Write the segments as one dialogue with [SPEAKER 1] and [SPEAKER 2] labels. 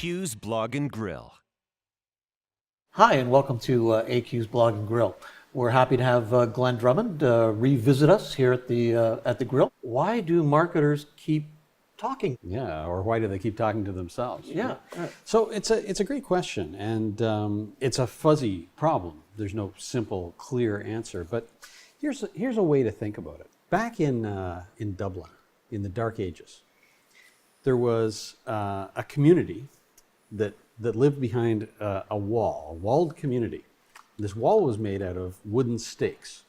[SPEAKER 1] AQ's Blog and Grill.
[SPEAKER 2] Hi, and welcome to AQ's Blog and Grill. We're happy to have Glen Drummond revisit us here at the grill. Why do marketers keep talking?
[SPEAKER 3] Yeah, or why do they keep talking to themselves?
[SPEAKER 2] Yeah.
[SPEAKER 3] So it's a great question, and it's a fuzzy problem. There's no simple, clear answer. But here's a way to think about it. Back in Dublin, in the Dark Ages, there was a community that lived behind a walled community. This wall was made out of wooden stakes,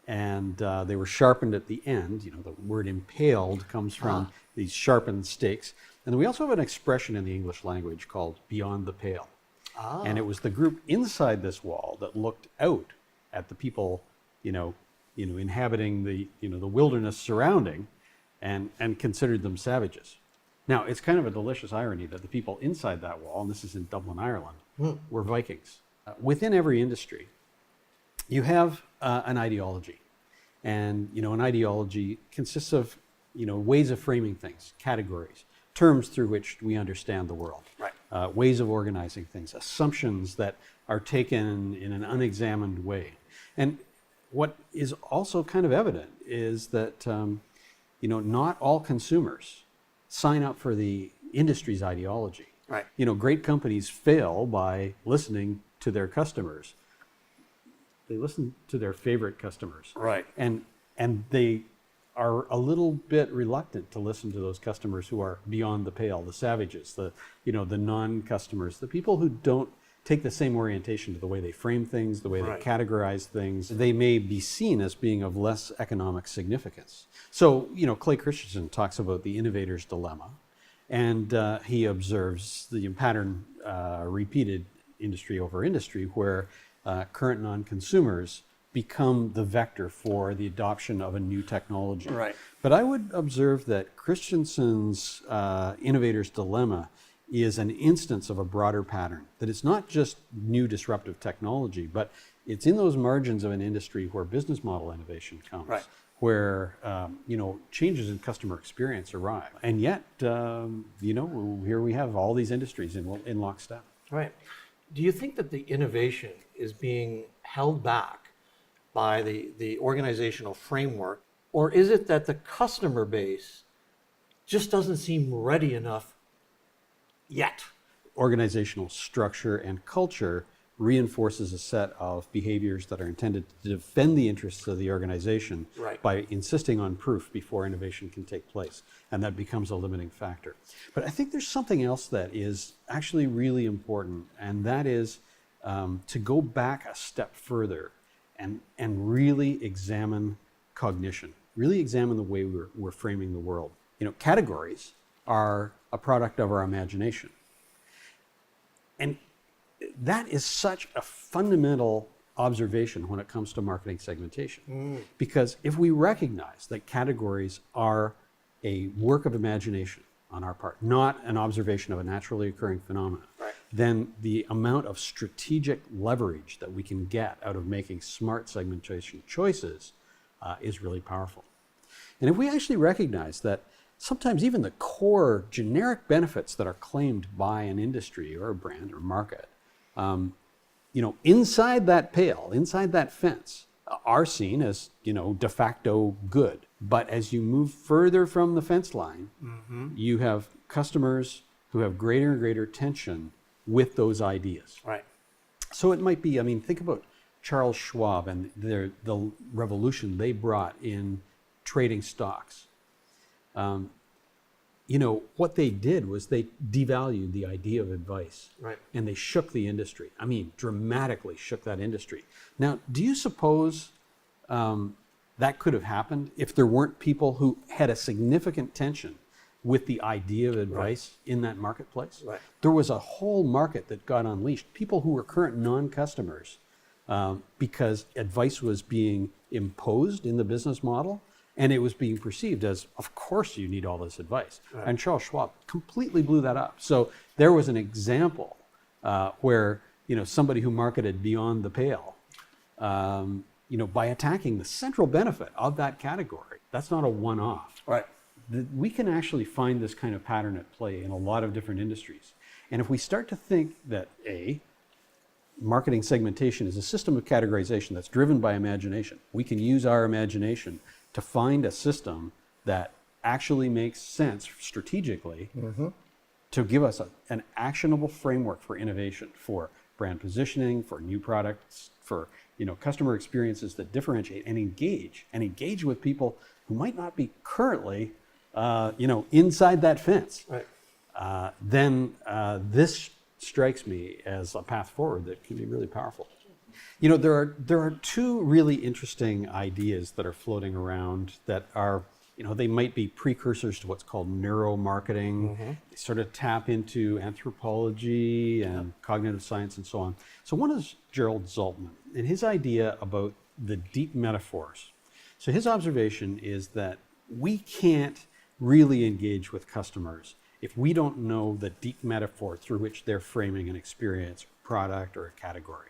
[SPEAKER 3] and they were sharpened at the end. You know, the word impaled comes from these sharpened stakes. And we also have an expression in the English language called beyond the pale. And it was the group inside this wall that looked out at the people, inhabiting the wilderness surrounding, and considered them savages. Now, it's kind of a delicious irony that the people inside that wall, and this is in Dublin, Ireland, were Vikings. Within every industry, you have an ideology. And, an ideology consists of, ways of framing things, categories, terms through which we understand the world, ways of organizing things, assumptions that are taken in an unexamined way. And what is also kind of evident is that, not all consumers sign up for the industry's ideology.
[SPEAKER 2] Right.
[SPEAKER 3] Great companies fail by listening to their customers. They listen to their favorite customers.
[SPEAKER 2] Right.
[SPEAKER 3] And they are a little bit reluctant to listen to those customers who are beyond the pale, the savages, the non-customers, the people who don't take the same orientation to the way they frame things, the way they categorize things. They may be seen as being of less economic significance. So, Clayton Christensen talks about the innovator's dilemma, and he observes the pattern repeated industry over industry where current non-consumers become the vector for the adoption of a new technology.
[SPEAKER 2] Right.
[SPEAKER 3] But I would observe that Christensen's innovator's dilemma is an instance of a broader pattern, that it's not just new disruptive technology, but it's in those margins of an industry where business model innovation comes, where changes in customer experience arrive. And yet, here we have all these industries in lockstep.
[SPEAKER 2] Right. Do you think that the innovation is being held back by the organizational framework, or is it that the customer base just doesn't seem ready enough yet?
[SPEAKER 3] Organizational structure and culture reinforces a set of behaviors that are intended to defend the interests of the organization by insisting on proof before innovation can take place. And that becomes a limiting factor. But I think there's something else that is actually really important, and that is to go back a step further and really examine cognition, really examine the way we're framing the world. Categories are a product of our imagination. And that is such a fundamental observation when it comes to marketing segmentation. Because if we recognize that categories are a work of imagination on our part, not an observation of a naturally occurring phenomenon, then the amount of strategic leverage that we can get out of making smart segmentation choices is really powerful. And if we actually recognize that sometimes even the core generic benefits that are claimed by an industry or a brand or market, inside that pale, inside that fence, are seen as, de facto good. But as you move further from the fence line, you have customers who have greater and greater tension with those ideas.
[SPEAKER 2] Right.
[SPEAKER 3] So it might be, think about Charles Schwab and the revolution they brought in trading stocks. What they did was they devalued the idea of advice.
[SPEAKER 2] Right.
[SPEAKER 3] And they shook the industry. Dramatically shook that industry. Now, do you suppose that could have happened if there weren't people who had a significant tension with the idea of advice in that marketplace?
[SPEAKER 2] Right.
[SPEAKER 3] There was a whole market that got unleashed. People who were current non-customers because advice was being imposed in the business model. And it was being perceived as, of course you need all this advice. Right. And Charles Schwab completely blew that up. So there was an example where, somebody who marketed beyond the pale, by attacking the central benefit of that category. That's not a one-off.
[SPEAKER 2] Right.
[SPEAKER 3] We can actually find this kind of pattern at play in a lot of different industries. And if we start to think that marketing segmentation is a system of categorization that's driven by imagination, we can use our imagination to find a system that actually makes sense strategically to give us an actionable framework for innovation, for brand positioning, for new products, for customer experiences that differentiate and engage with people who might not be currently inside that fence.
[SPEAKER 2] Right.
[SPEAKER 3] Then this strikes me as a path forward that can be really powerful. There are two really interesting ideas that are floating around that are, they might be precursors to what's called neuromarketing. They sort of tap into anthropology and cognitive science and so on. So one is Gerald Zaltman and his idea about the deep metaphors. So his observation is that we can't really engage with customers if we don't know the deep metaphor through which they're framing an experience, product, or a category.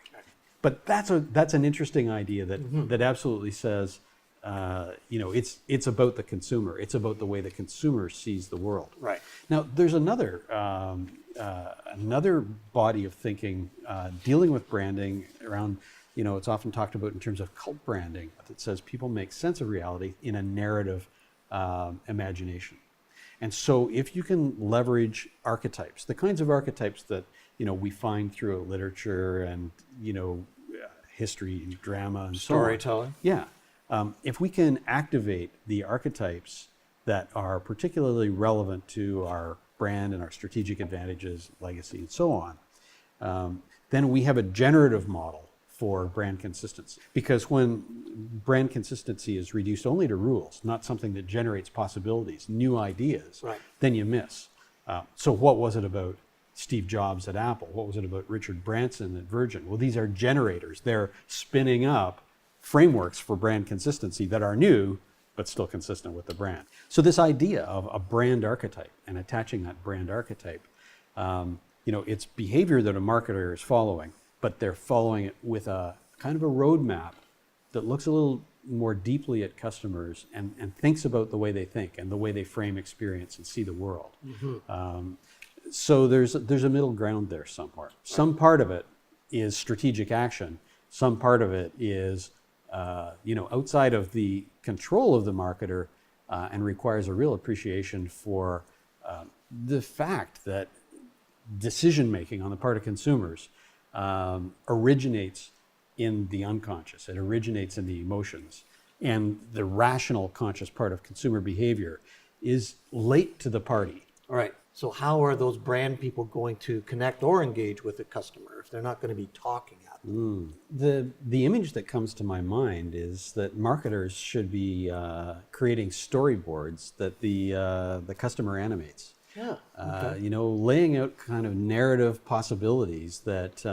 [SPEAKER 3] But that's an interesting idea that absolutely says, it's about the consumer. It's about the way the consumer sees the world.
[SPEAKER 2] Right.
[SPEAKER 3] Now, there's another body of thinking dealing with branding around, it's often talked about in terms of cult branding that says people make sense of reality in a narrative imagination. And so if you can leverage archetypes, the kinds of archetypes that, we find throughout literature and, history and drama and
[SPEAKER 2] storytelling.
[SPEAKER 3] Yeah. If we can activate the archetypes that are particularly relevant to our brand and our strategic advantages, legacy, and so on, then we have a generative model for brand consistency. Because when brand consistency is reduced only to rules, not something that generates possibilities, new ideas, then you miss. So what was it about Steve Jobs at Apple? What was it about Richard Branson at Virgin? Well, these are generators. They're spinning up frameworks for brand consistency that are new, but still consistent with the brand. So this idea of a brand archetype and attaching that brand archetype, it's behavior that a marketer is following, but they're following it with a kind of a roadmap that looks a little more deeply at customers and thinks about the way they think and the way they frame experience and see the world. So there's a middle ground there somewhere. Some part of it is strategic action. Some part of it is, outside of the control of the marketer and requires a real appreciation for the fact that decision-making on the part of consumers originates in the unconscious. It originates in the emotions. And the rational conscious part of consumer behavior is late to the party.
[SPEAKER 2] All right. So how are those brand people going to connect or engage with the customer if they're not going to be talking at them?
[SPEAKER 3] The image that comes to my mind is that marketers should be creating storyboards that the customer animates.
[SPEAKER 2] Yeah. Okay.
[SPEAKER 3] Laying out kind of narrative possibilities that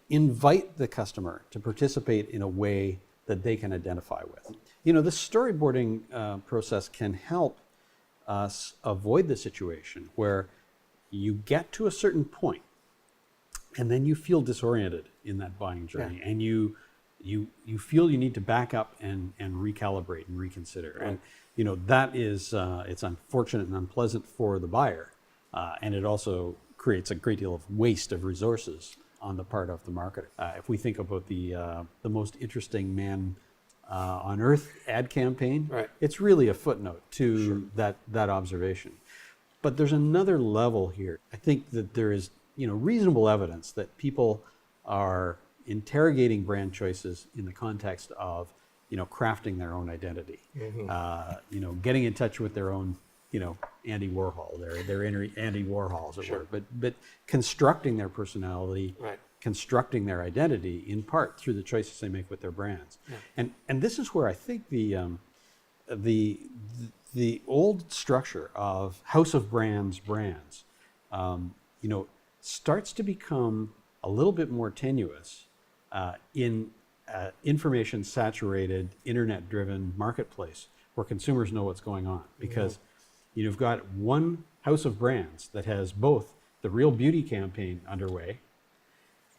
[SPEAKER 3] invite the customer to participate in a way that they can identify with. The storyboarding process can help us avoid the situation where you get to a certain point and then you feel disoriented in that buying journey, and you feel you need to back up and recalibrate and reconsider.
[SPEAKER 2] Right.
[SPEAKER 3] And that is it's unfortunate and unpleasant for the buyer, and it also creates a great deal of waste of resources on the part of the marketer. If we think about the most interesting man on earth ad campaign, it's really a footnote to that observation. But there's another level here. I think that there is reasonable evidence that people are interrogating brand choices in the context of crafting their own identity, getting in touch with their own Andy Warhol, their inner Andy Warhols at work, but constructing their personality, constructing their identity in part through the choices they make with their brands. And this is where I think the old structure of house of brands, starts to become a little bit more tenuous in information saturated, internet driven marketplace where consumers know what's going on, because you've got one house of brands that has both the Real Beauty campaign underway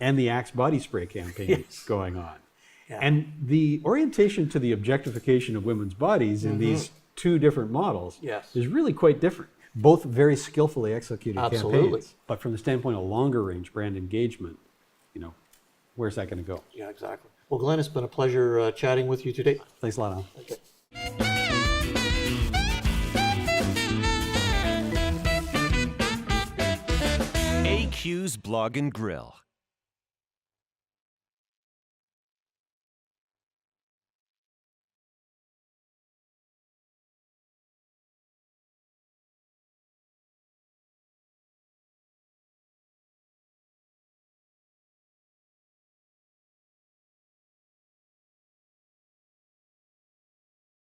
[SPEAKER 3] and the Axe body spray campaign going on. Yeah. And the orientation to the objectification of women's bodies in these two different models is really quite different. both very skillfully executed
[SPEAKER 2] Absolutely.
[SPEAKER 3] campaigns. But from the standpoint of longer range brand engagement, where's that going to go?
[SPEAKER 2] Yeah, exactly. Well, Glenn, it's been a pleasure chatting with you today.
[SPEAKER 3] Thanks a lot, Alan.
[SPEAKER 2] Okay.
[SPEAKER 1] AQ's Blog and Grill.